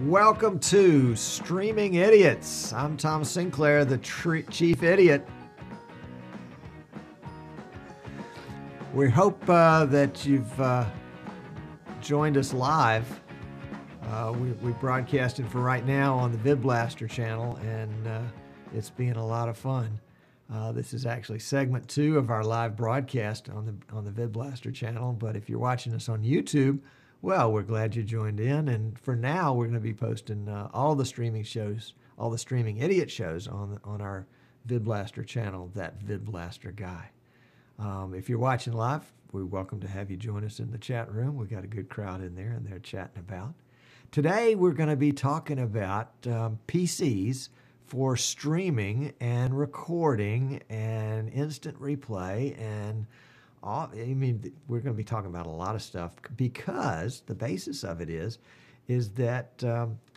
Welcome to Streaming Idiots. I'm Tom Sinclair, the Chief Idiot. We hope that you've joined us live. We're broadcasting for right now on the VidBlaster channel, and it's being a lot of fun. This is actually segment 2 of our live broadcast on the VidBlaster channel. But if you're watching us on YouTube, well, we're glad you joined in. And for now, we're going to be posting all the streaming shows, all the Streaming Idiot shows on our VidBlaster channel, that VidBlaster Guy. If you're watching live, we're welcome to have you join us in the chat room. We've got a good crowd in there, and they're chatting about. Today, we're going to be talking about PCs for streaming and recording and instant replay and we're going to be talking about a lot of stuff because the basis of it is that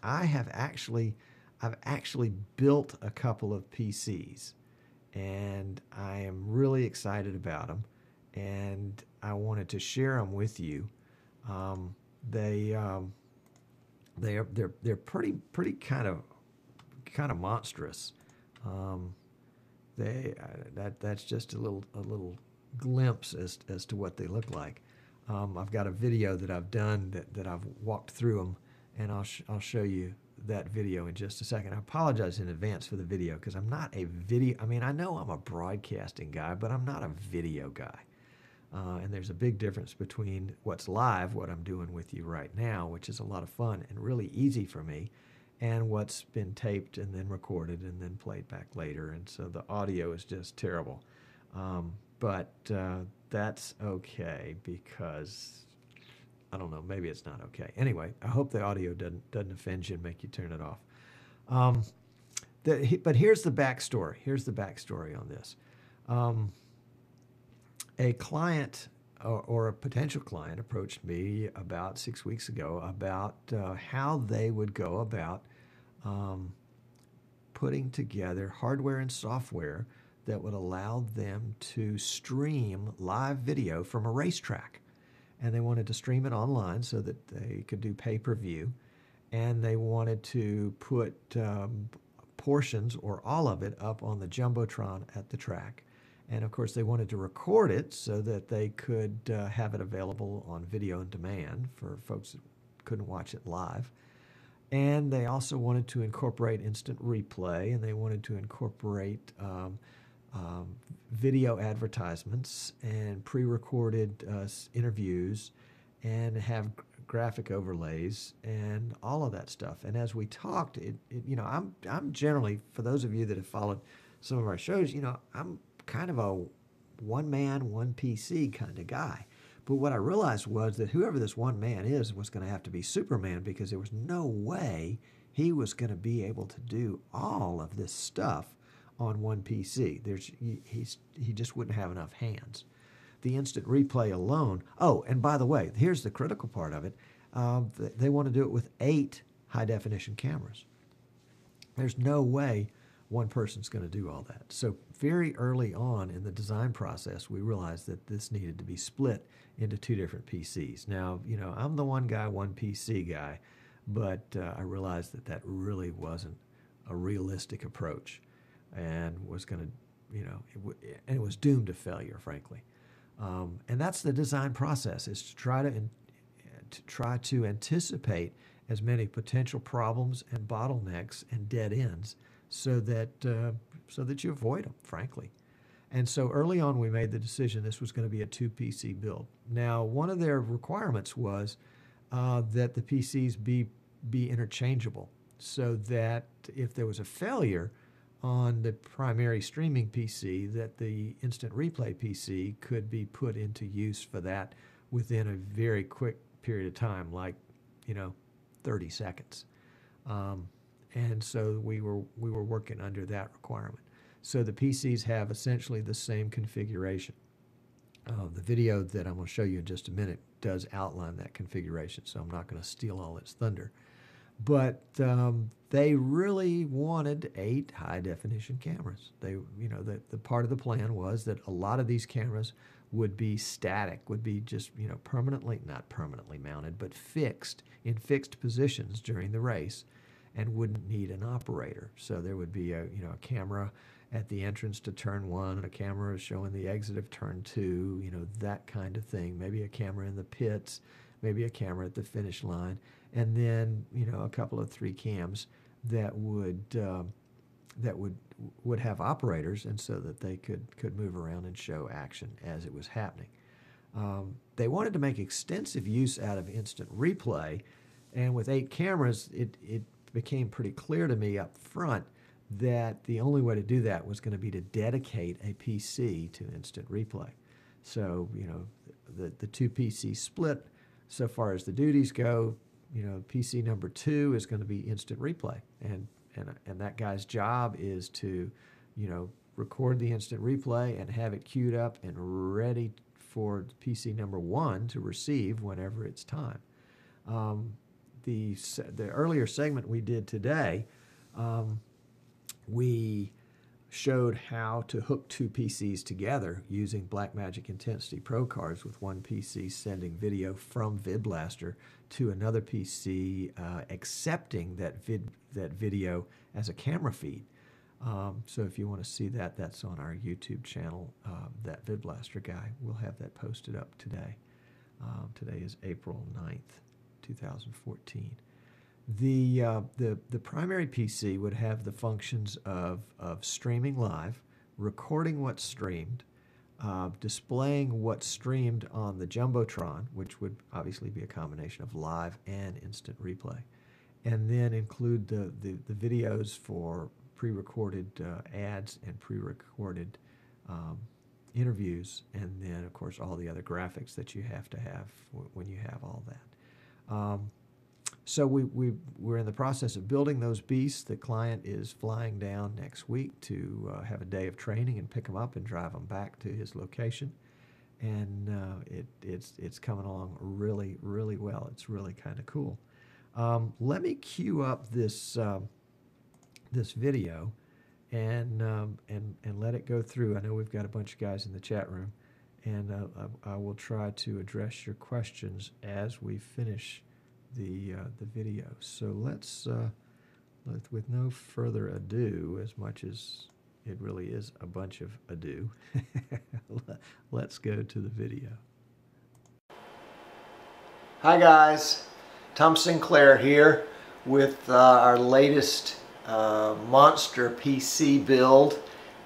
I've actually built a couple of PCs, and I am really excited about them, and I wanted to share them with you. They're pretty kind of monstrous. That's just a little glimpse as to what they look like. I've got a video that I've done that I've walked through them, and I'll show you that video in just a second. I apologize in advance for the video because I'm not a video. I mean, I know I'm a broadcasting guy, but I'm not a video guy. And there's a big difference between what's live, what I'm doing with you right now, which is a lot of fun and really easy for me, and what's been taped and then recorded and then played back later. And so the audio is just terrible. But that's okay because, I don't know, maybe it's not okay. Anyway, I hope the audio doesn't offend you and make you turn it off. But here's the backstory. Here's the backstory on this. A client or a potential client approached me about 6 weeks ago about how they would go about putting together hardware and software that would allow them to stream live video from a racetrack. And they wanted to stream it online so that they could do pay-per-view. And they wanted to put portions or all of it up on the Jumbotron at the track. And of course, they wanted to record it so that they could have it available on video on demand for folks that couldn't watch it live. And they also wanted to incorporate instant replay, and they wanted to incorporate video advertisements and pre-recorded interviews and have graphic overlays and all of that stuff. And as we talked, I'm generally, for those of you that have followed some of our shows, I'm kind of a one-man, one PC kind of guy. But what I realized was that whoever this one man is was going to have to be Superman, because there was no way he was going to be able to do all of this stuff on one PC. He just wouldn't have enough hands. The instant replay alone. Oh, and by the way, here's the critical part of it. They want to do it with 8 high-definition cameras. There's no way one person's going to do all that. So very early on in the design process, we realized that this needed to be split into 2 different PCs. Now, I'm the one PC guy, but I realized that really wasn't a realistic approach, and was going to, and it was doomed to failure, frankly. And that's the design process: is to try to anticipate as many potential problems and bottlenecks and dead ends, so that you avoid them, frankly. And so early on, we made the decision this was going to be a 2 PC build. Now, one of their requirements was that the PCs be interchangeable, so that if there was a failure on the primary streaming PC, that the instant replay PC could be put into use for that within a very quick period of time, like 30 seconds. And so we were working under that requirement. So the PCs have essentially the same configuration. The video that I'm going to show you in just a minute does outline that configuration, so I'm not going to steal all its thunder. But they really wanted 8 high-definition cameras. The part of the plan was that a lot of these cameras would be static, would be just, permanently, not permanently mounted, but fixed in fixed positions during the race and wouldn't need an operator. So there would be a camera at the entrance to turn 1, and a camera showing the exit of turn 2, that kind of thing. Maybe a camera in the pits, maybe a camera at the finish line, and then, a couple of 3 cams that would have operators, and so that they could move around and show action as it was happening. They wanted to make extensive use out of instant replay, and with 8 cameras, it became pretty clear to me up front that the only way to do that was going to be to dedicate a PC to instant replay. So, the 2 PC split, so far as the duties go, PC number 2 is going to be instant replay, and that guy's job is to, record the instant replay and have it queued up and ready for PC number 1 to receive whenever it's time. The earlier segment we did today, we showed how to hook 2 PCs together using Black Magic Intensity Pro cards, with one PC sending video from VidBlaster to another PC, accepting that video as a camera feed. So if you want to see that, that's on our YouTube channel, that VidBlaster Guy. We'll have that posted up today. Today is April 9th, 2014. The primary PC would have the functions of streaming live, recording what's streamed, displaying what's streamed on the Jumbotron, which would obviously be a combination of live and instant replay, and then include the videos for pre-recorded ads and pre-recorded interviews, and then, of course, all the other graphics that you have to have when you have all that. So we're in the process of building those beasts. The client is flying down next week to have a day of training and pick them up and drive them back to his location. And it's coming along really, really well. It's really kind of cool. Let me cue up this this video and let it go through. I know we've got a bunch of guys in the chat room, and I will try to address your questions as we finish the video. So let's with no further ado, as much as it really is a bunch of ado, let's go to the video. Hi guys, Tom Sinclair here with our latest monster PC build.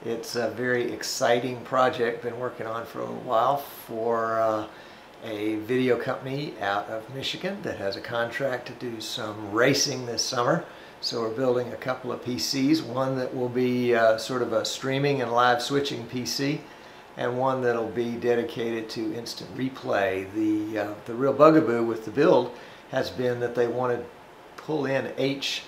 It's a very exciting project, been working on for a while for a video company out of Michigan that has a contract to do some racing this summer. So we're building a couple of PCs, one that will be sort of a streaming and live switching PC, and one that'll be dedicated to instant replay. The real bugaboo with the build has been that they want to pull in 8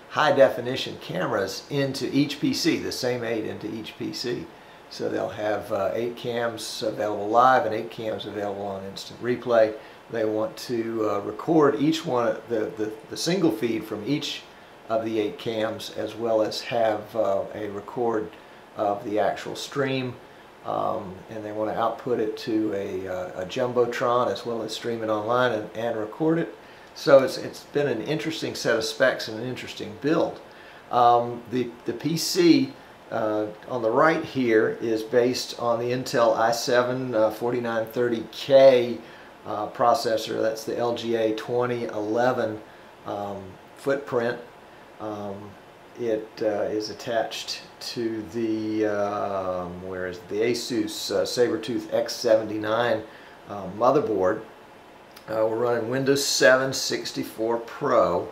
high definition cameras into each PC, the same 8 into each PC. So they'll have 8 cams available live and 8 cams available on instant replay. They want to record each one, the single feed from each of the 8 cams, as well as have a record of the actual stream. And they want to output it to a Jumbotron, as well as stream it online and record it. So it's been an interesting set of specs and an interesting build. The PC on the right here is based on the Intel i7 4930K processor. That's the LGA 2011 footprint. It is attached to the the Asus Sabertooth X79 motherboard. We're running Windows 7 64 Pro.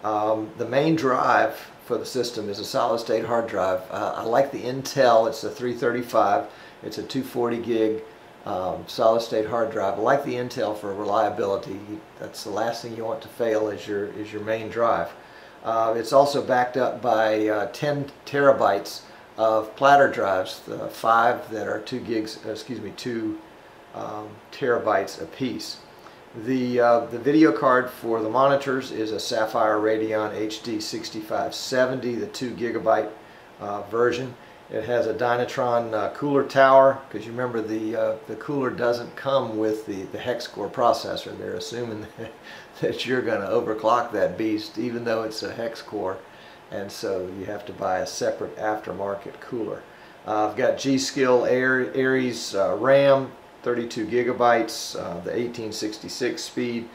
The main drive for the system is a solid-state hard drive. I like the Intel. It's a 335. It's a 240 gig solid-state hard drive. I like the Intel for reliability. That's the last thing you want to fail is your main drive. It's also backed up by 10 terabytes of platter drives, the 5 that are 2 terabytes apiece. The video card for the monitors is a Sapphire Radeon HD 6570, the 2 gigabyte version, It has a Dynatron cooler tower, because you remember the cooler doesn't come with the Hex-Core processor. They're assuming that you're going to overclock that beast, even though it's a Hex-Core, and so you have to buy a separate aftermarket cooler. I've got G.Skill Aries RAM, 32 gigabytes, the 1866 speed.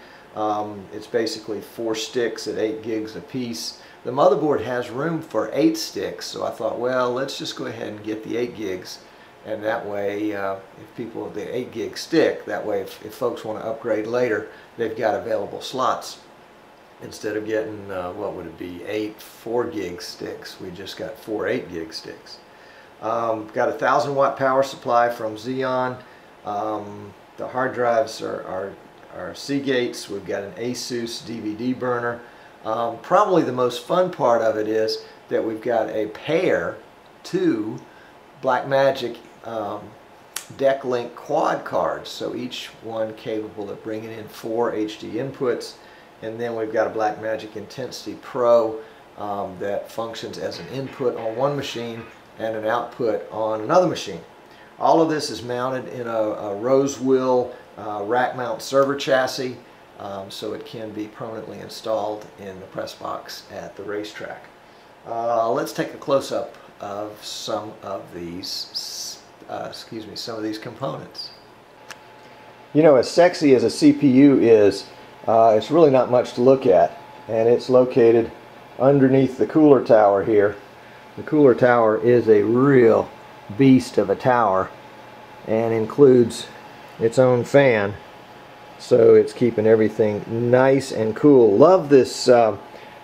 It's basically 4 sticks at 8 gigs a piece. The motherboard has room for 8 sticks, so I thought, well, let's just go ahead and get the 8 gigs, and that way, if people have the 8 gig stick, that way if folks want to upgrade later, they've got available slots. Instead of getting, what would it be, 8 4-gig sticks, we just got 4 8-gig sticks. Got a 1,000-watt power supply from Xeon. The hard drives are Seagates. We've got an Asus DVD burner. Probably the most fun part of it is that we've got a pair, 2 Black Magic Decklink Quad cards, so each one capable of bringing in 4 HD inputs, and then we've got a Black Magic Intensity Pro that functions as an input on one machine and an output on another machine. All of this is mounted in a Rosewill rack mount server chassis, so it can be permanently installed in the press box at the racetrack. Let's take a close-up of some of these, some of these components. You know, as sexy as a CPU is, it's really not much to look at, and it's located underneath the cooler tower here. The cooler tower is a real beast of a tower and includes its own fan, so it's keeping everything nice and cool. Love this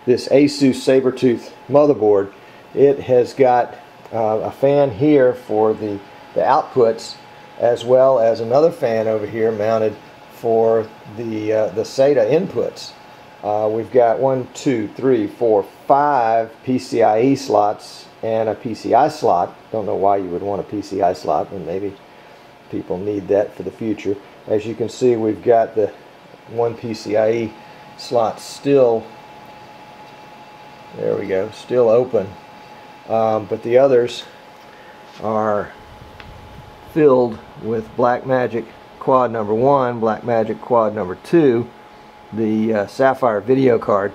this Asus Sabertooth motherboard. It has got a fan here for the outputs, as well as another fan over here mounted for the SATA inputs. We've got 1, 2, 3, 4, 5 PCIe slots and a PCI slot. Don't know why you would want a PCI slot, but maybe people need that for the future. As you can see, we've got the one PCIe slot still, there we go, still open, but the others are filled with Black Magic Quad number 1, Black Magic Quad number 2, the Sapphire video card,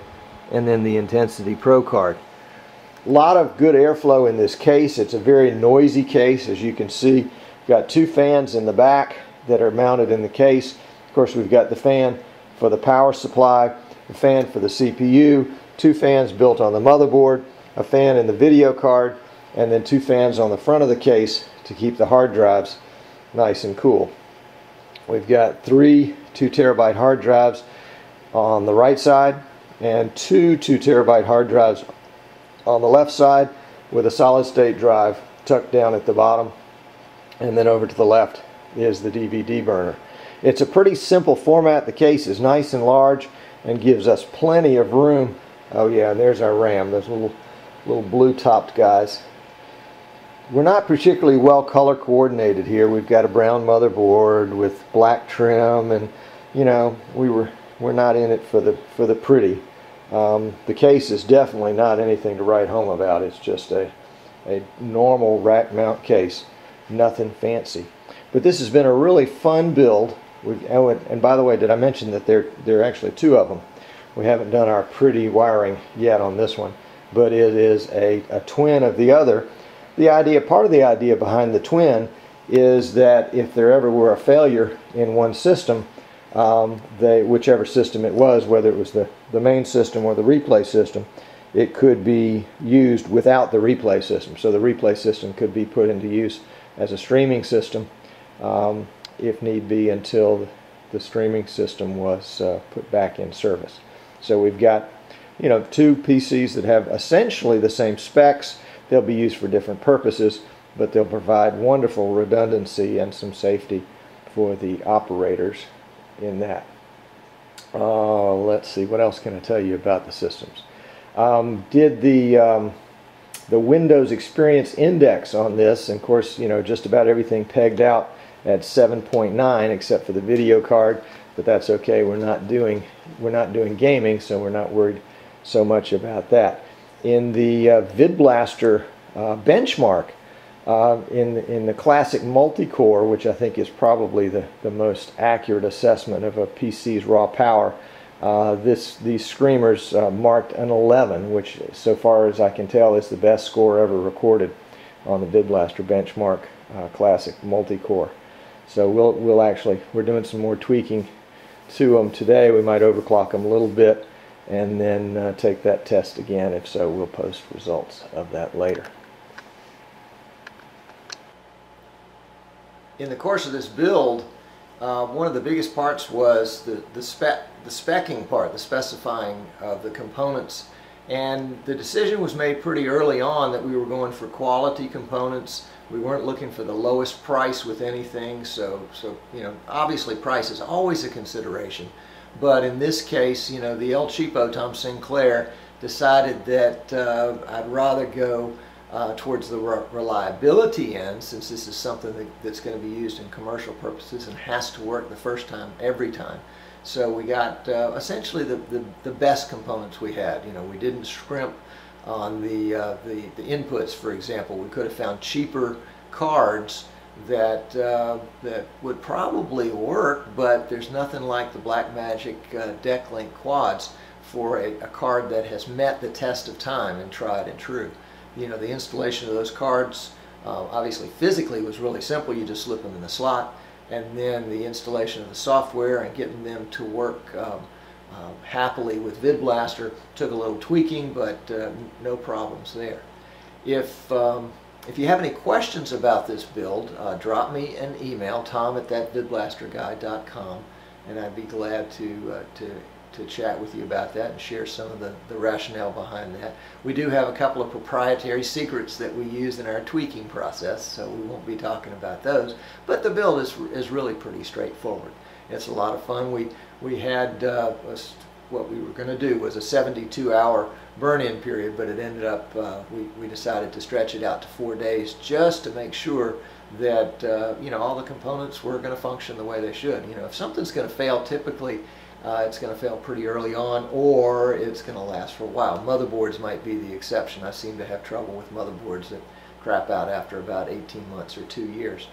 and then the Intensity Pro card. A lot of good airflow in this case. It's a very noisy case, as you can see. We've got 2 fans in the back that are mounted in the case. Of course, we've got the fan for the power supply, the fan for the CPU, 2 fans built on the motherboard, a fan in the video card, and then 2 fans on the front of the case to keep the hard drives nice and cool. We've got 3 2-terabyte hard drives on the right side and 2 2-terabyte hard drives on the left side, with a solid state drive tucked down at the bottom, and then over to the left is the DVD burner. It's a pretty simple format. The case is nice and large and gives us plenty of room. Oh yeah, and there's our RAM, those little blue topped guys. We're not particularly well color coordinated here. We've got a brown motherboard with black trim, and you know, we're not in it for the pretty. The case is definitely not anything to write home about. It's just a normal rack mount case, nothing fancy. But this has been a really fun build. And by the way, did I mention that there are actually 2 of them? We haven't done our pretty wiring yet on this one, but it is a twin of the other. Part of the idea behind the twin is that if there ever were a failure in one system, whichever system it was, whether it was the main system or the replay system, it could be used without the replay system. So the replay system could be put into use as a streaming system if need be, until the streaming system was put back in service. So we've got, you know, 2 PCs that have essentially the same specs. They'll be used for different purposes, but they'll provide wonderful redundancy and some safety for the operators in that. Let's see, what else can I tell you about the systems? Did the Windows Experience Index on this, and of course, you know, just about everything pegged out at 7.9 except for the video card, but that's okay. We're not doing gaming, so we're not worried so much about that. In the VidBlaster benchmark, In the classic multi-core, which I think is probably the most accurate assessment of a PC's raw power, these screamers marked an 11, which so far as I can tell is the best score ever recorded on the VidBlaster benchmark classic multi-core. So we're doing some more tweaking to them today. We might overclock them a little bit and then take that test again. If so, we'll post results of that later. In the course of this build, one of the biggest parts was the speccing part, the specifying of the components. And the decision was made pretty early on that we were going for quality components. We weren't looking for the lowest price with anything, so you know, obviously price is always a consideration. But in this case, you know, the El Cheapo, Tom Sinclair, decided that I'd rather go towards the reliability end, since this is something that's going to be used in commercial purposes and has to work the first time, every time. So we got essentially the best components we had. You know, we didn't scrimp on the inputs, for example. We could have found cheaper cards that would probably work, but there's nothing like the Black Magic Decklink Quads for a card that has met the test of time and tried and true. You know, the installation of those cards obviously physically was really simple. You just slip them in the slot, and then the installation of the software and getting them to work happily with VidBlaster took a little tweaking, but no problems there. If you have any questions about this build, drop me an email, tom@vidblasterguy.com, and I'd be glad to chat with you about that and share some of the rationale behind that. We do have a couple of proprietary secrets that we use in our tweaking process, so we won't be talking about those. But the build is really pretty straightforward. It's a lot of fun. We had what we were going to do was a 72-hour burn-in period, but it ended up we decided to stretch it out to 4 days just to make sure that you know, all the components were going to function the way they should. You know, if something's going to fail, typically it's going to fail pretty early on, or it's going to last for a while. Motherboards might be the exception. I seem to have trouble with motherboards that crap out after about 18 months or 2 years.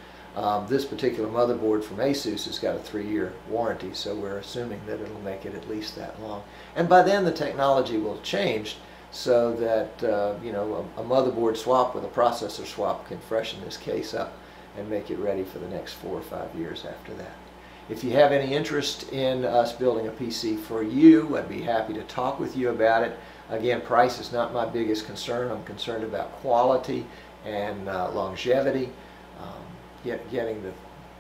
This particular motherboard from Asus has got a 3-year warranty, so we're assuming that it'll make it at least that long. And by then the technology will have changed so that you know, a motherboard swap with a processor swap can freshen this case up and make it ready for the next 4 or 5 years after that. If you have any interest in us building a PC for you, I'd be happy to talk with you about it. Again, price is not my biggest concern. I'm concerned about quality and longevity, getting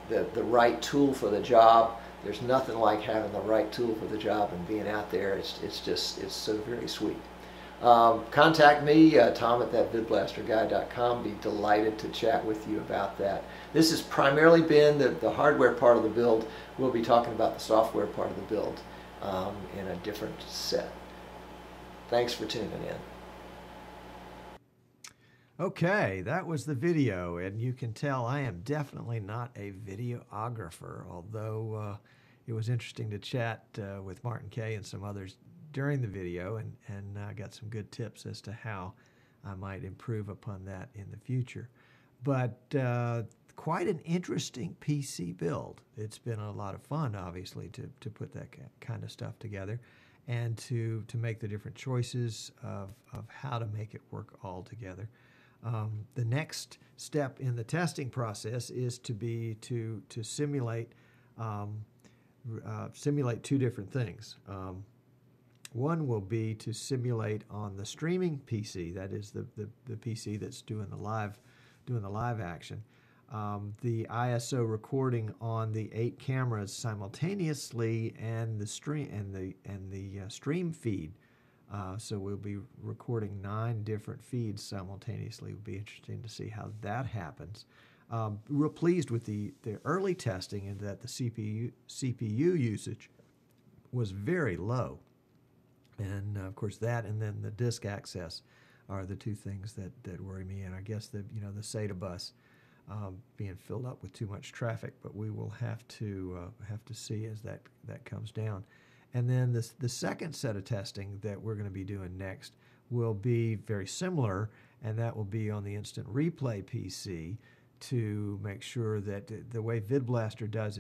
the right tool for the job. There's nothing like having the right tool for the job and being out there. It's so very sweet. Contact me, tom@vidblasterguy.com. Be delighted to chat with you about that. This has primarily been the hardware part of the build. We'll be talking about the software part of the build in a different set. Thanks for tuning in. Okay, that was the video, and you can tell I am definitely not a videographer, although it was interesting to chat with Martin Kay and some others during the video, and I got some good tips as to how I might improve upon that in the future. But quite an interesting PC build. It's been a lot of fun, obviously, to put that kind of stuff together and to make the different choices of how to make it work all together. The next step in the testing process is to simulate two different things. One will be to simulate on the streaming PC, that is the PC that's doing the live action, the ISO recording on the 8 cameras simultaneously and the stream feed. So we'll be recording 9 different feeds simultaneously. It'll be interesting to see how that happens. Real pleased with the early testing and that the CPU usage was very low. And of course that and then the disk access are the two things that worry me. And I guess the SATA bus being filled up with too much traffic, but we will have to see as that comes down. And then the second set of testing that we're going to be doing next will be very similar, and that will be on the instant replay PC to make sure that the way VidBlaster does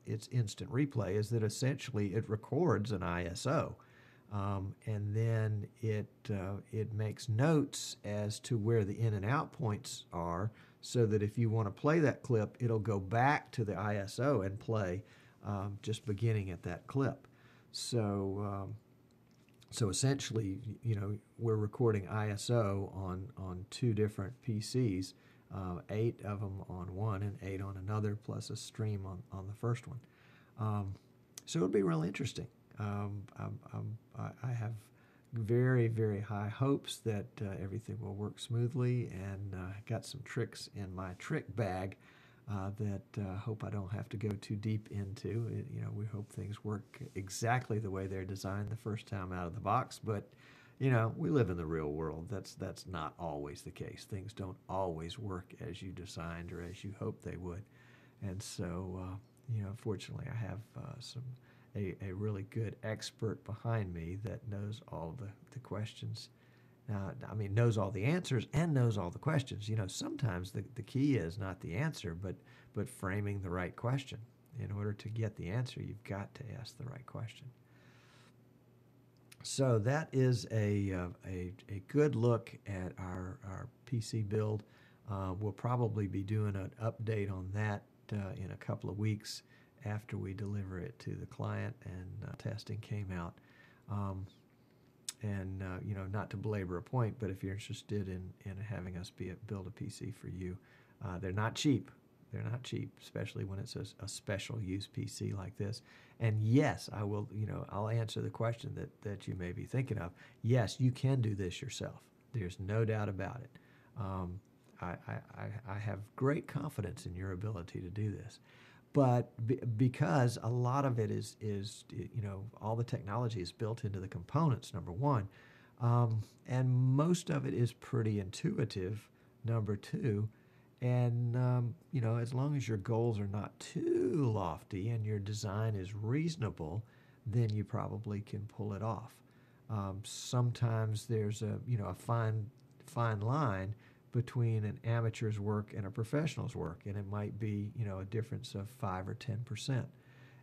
its instant replay is that essentially it records an ISO. And then it makes notes as to where the in and out points are, so that if you want to play that clip, it'll go back to the ISO and play just beginning at that clip. So essentially, we're recording ISO on two different PCs, 8 of them on one and 8 on another, plus a stream on the first one. So it'll be real interesting. I have very, very high hopes that everything will work smoothly, and got some tricks in my trick bag that hope I don't have to go too deep into. We hope things work exactly the way they're designed the first time out of the box, but we live in the real world. That's not always the case. Things don't always work as you designed or as you hoped they would, and so fortunately, I have a really good expert behind me that knows all the questions. Knows all the answers and knows all the questions. Sometimes the key is not the answer, but framing the right question. In order to get the answer, you've got to ask the right question. So that is a good look at our PC build. We'll probably be doing an update on that in a couple of weeks after we deliver it to the client and testing came out. Not to belabor a point, but if you're interested in having us build a PC for you, they're not cheap. They're not cheap, especially when it's a special use PC like this. And yes, I will, I'll answer the question that you may be thinking of. Yes, you can do this yourself. There's no doubt about it. I have great confidence in your ability to do this. But because a lot of it is all the technology is built into the components, number one, and most of it is pretty intuitive, number two, and as long as your goals are not too lofty and your design is reasonable, then you probably can pull it off. Sometimes there's a fine line between an amateur's work and a professional's work, and it might be a difference of 5 or 10%.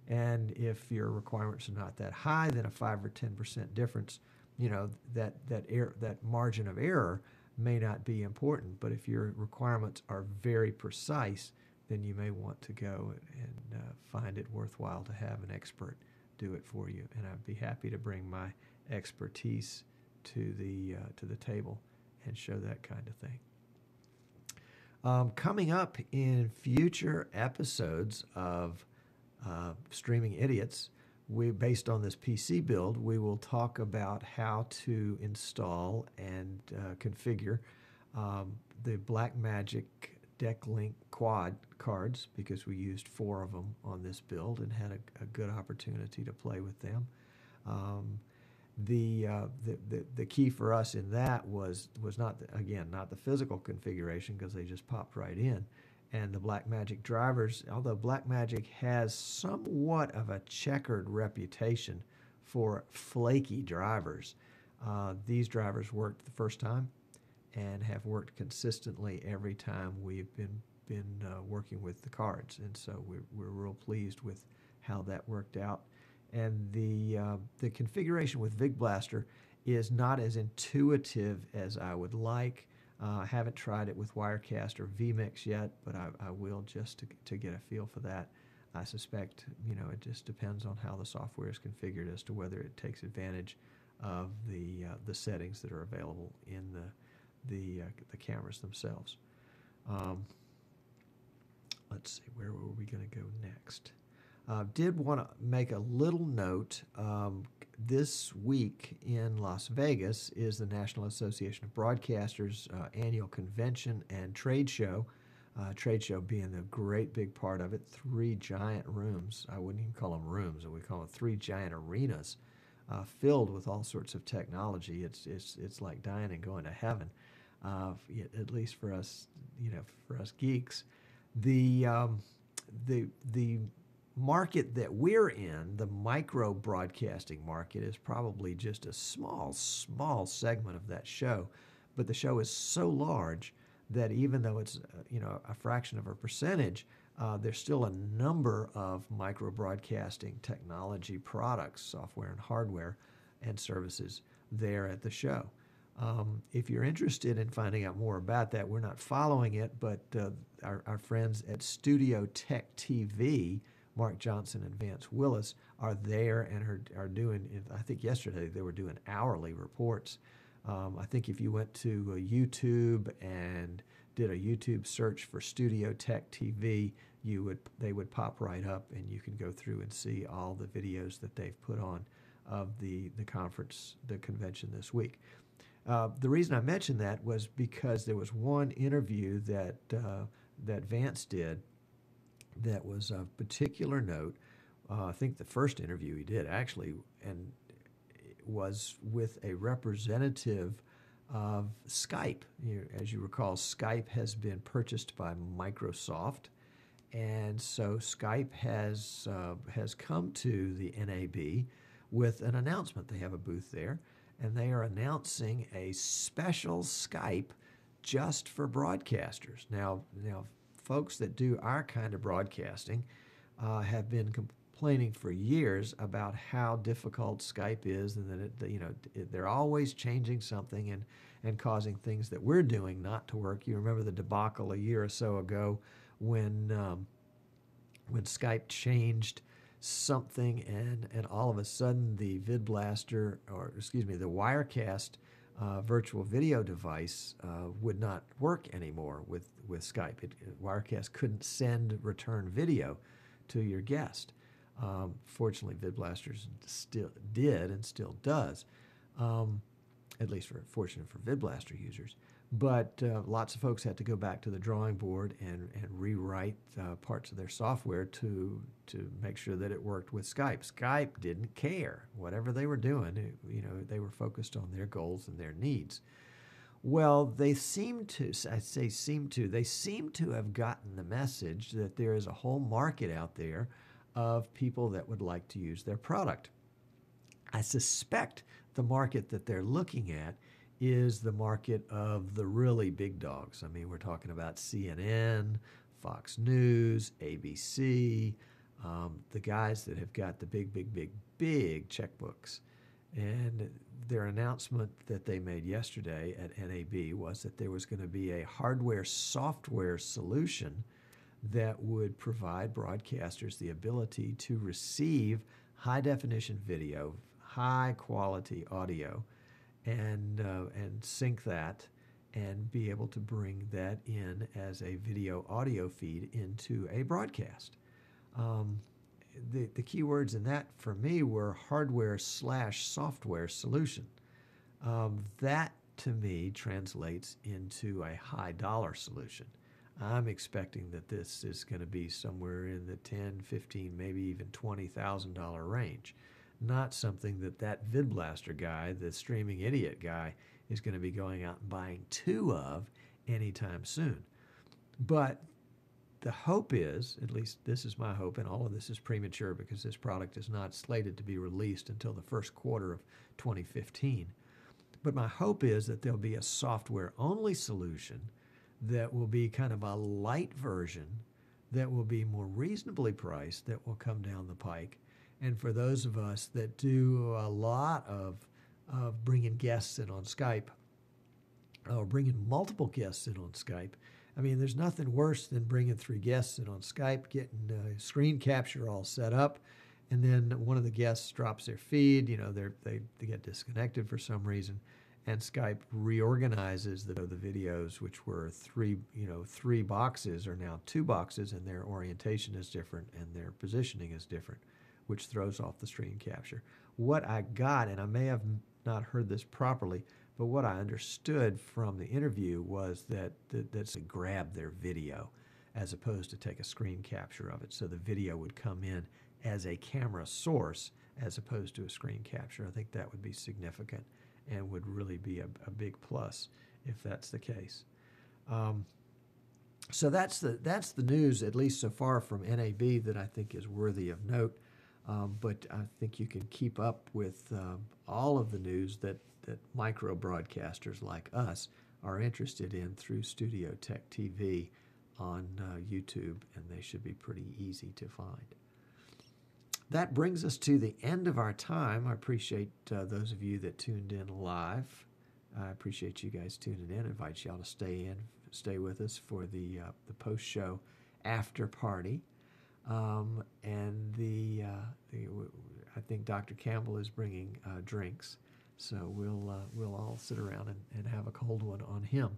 And if your requirements are not that high, then a 5 or 10% difference, that margin of error may not be important. But if your requirements are very precise, then you may want to go and find it worthwhile to have an expert do it for you. And I'd be happy to bring my expertise to the table and show that kind of thing. Coming up in future episodes of Streaming Idiots, based on this PC build, we will talk about how to install and configure the Black Magic Decklink Quad cards, because we used 4 of them on this build and had a good opportunity to play with them. The key for us in that was not the physical configuration, because they just popped right in, and the Black Magic drivers. Although Black Magic has somewhat of a checkered reputation for flaky drivers, these drivers worked the first time and have worked consistently every time we've been working with the cards, and so we're real pleased with how that worked out. And the configuration with VidBlaster is not as intuitive as I would like. I haven't tried it with Wirecast or vMix yet, but I will, just to get a feel for that. I suspect it just depends on how the software is configured as to whether it takes advantage of the settings that are available in the cameras themselves. Let's see, where were we going to go next? Did want to make a little note. This week in Las Vegas is the National Association of Broadcasters annual convention and trade show. Trade show being the great big part of it. 3 giant rooms. I wouldn't even call them rooms. We call them 3 giant arenas filled with all sorts of technology. It's like dying and going to heaven, at least for us, for us geeks. The market that we're in, the micro broadcasting market, is probably just a small segment of that show. but the show is so large that even though it's a fraction of a percentage, there's still a number of micro broadcasting technology products, software and hardware, and services there at the show. If you're interested in finding out more about that, we're not following it, but our friends at Studio Tech TV, Mark Johnson and Vance Willis, are there and are doing, I think yesterday they were doing hourly reports. I think if you went to YouTube and did a YouTube search for Studio Tech TV, they would pop right up, and you can go through and see all the videos that they've put on of the conference, the convention this week. The reason I mentioned that was because there was one interview that Vance did that was of particular note. I think the first interview he did actually, and was with a representative of Skype. As you recall, Skype has been purchased by Microsoft, and so Skype has come to the NAB with an announcement. They have a booth there, and they are announcing a special Skype just for broadcasters. Now, folks that do our kind of broadcasting have been complaining for years about how difficult Skype is, and that they're always changing something and causing things that we're doing not to work. You remember the debacle a year or so ago when Skype changed something, and all of a sudden the VidBlaster, the Wirecast virtual video device would not work anymore with Skype. Wirecast couldn't send return video to your guest. Fortunately, VidBlasters still did and still does, at least fortunate for VidBlaster users. But lots of folks had to go back to the drawing board and rewrite parts of their software to make sure that it worked with Skype. Skype didn't care. Whatever they were doing, they were focused on their goals and their needs. Well, they seem to have gotten the message that there is a whole market out there of people that would like to use their product. I suspect the market that they're looking at is the market of the really big dogs. I mean, we're talking about CNN, Fox News, ABC, the guys that have got the big checkbooks. And their announcement that they made yesterday at NAB was that there was going to be a hardware-software solution that would provide broadcasters the ability to receive high-definition video, high-quality audio, and sync that and be able to bring that in as a video audio feed into a broadcast. The key words in that for me were hardware/software solution. That to me translates into a high dollar solution. I'm expecting that this is going to be somewhere in the $10, $15, maybe even $20,000 range. Not something that VidBlaster guy, the streaming idiot guy, is going to be going out and buying two of anytime soon. But the hope is, at least this is my hope, and all of this is premature because this product is not slated to be released until the first quarter of 2015. But my hope is that there'll be a software-only solution that will be kind of a light version that will be more reasonably priced, that will come down the pike. And for those of us that do a lot of bringing guests in on Skype, or bringing multiple guests in on Skype, I mean, there's nothing worse than bringing 3 guests in on Skype, getting screen capture all set up, and then one of the guests drops their feed. They get disconnected for some reason, and Skype reorganizes the videos, which were 3 boxes, are now 2 boxes, and their orientation is different and their positioning is different, which throws off the screen capture. What I got, and I may have not heard this properly, but what I understood from the interview was that that's to grab their video as opposed to take a screen capture of it. So the video would come in as a camera source as opposed to a screen capture. I think that would be significant and would really be a big plus if that's the case. So that's the news, at least so far from NAB, that I think is worthy of note. But I think you can keep up with all of the news that micro broadcasters like us are interested in through Studio Tech TV on YouTube, and they should be pretty easy to find. That brings us to the end of our time. I appreciate those of you that tuned in live. I appreciate you guys tuning in. I invite y'all to stay with us for the post-show after party. And I think Dr. Campbell is bringing drinks, so we'll all sit around and have a cold one on him.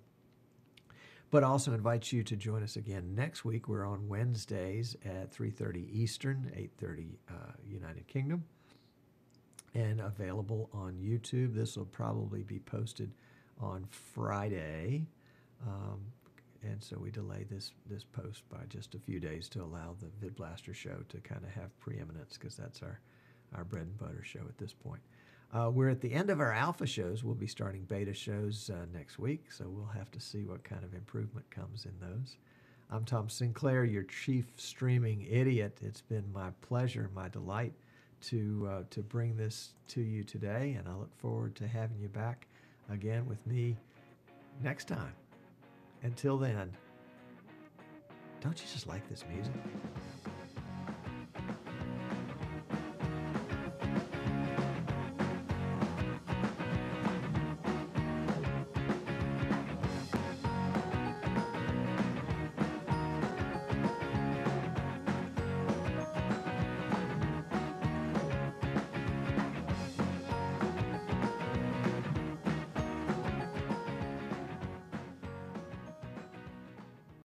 But I also invite you to join us again next week. We're on Wednesdays at 3:30 Eastern, 8:30 United Kingdom, and available on YouTube. This will probably be posted on Friday, and so we delay this post by just a few days to allow the VidBlaster show to kind of have preeminence, because that's our bread and butter show at this point. We're at the end of our alpha shows. We'll be starting beta shows next week, so we'll have to see what kind of improvement comes in those. I'm Tom Sinclair, your chief streaming idiot. It's been my pleasure, my delight to bring this to you today, and I look forward to having you back again with me next time. Until then, don't you just like this music?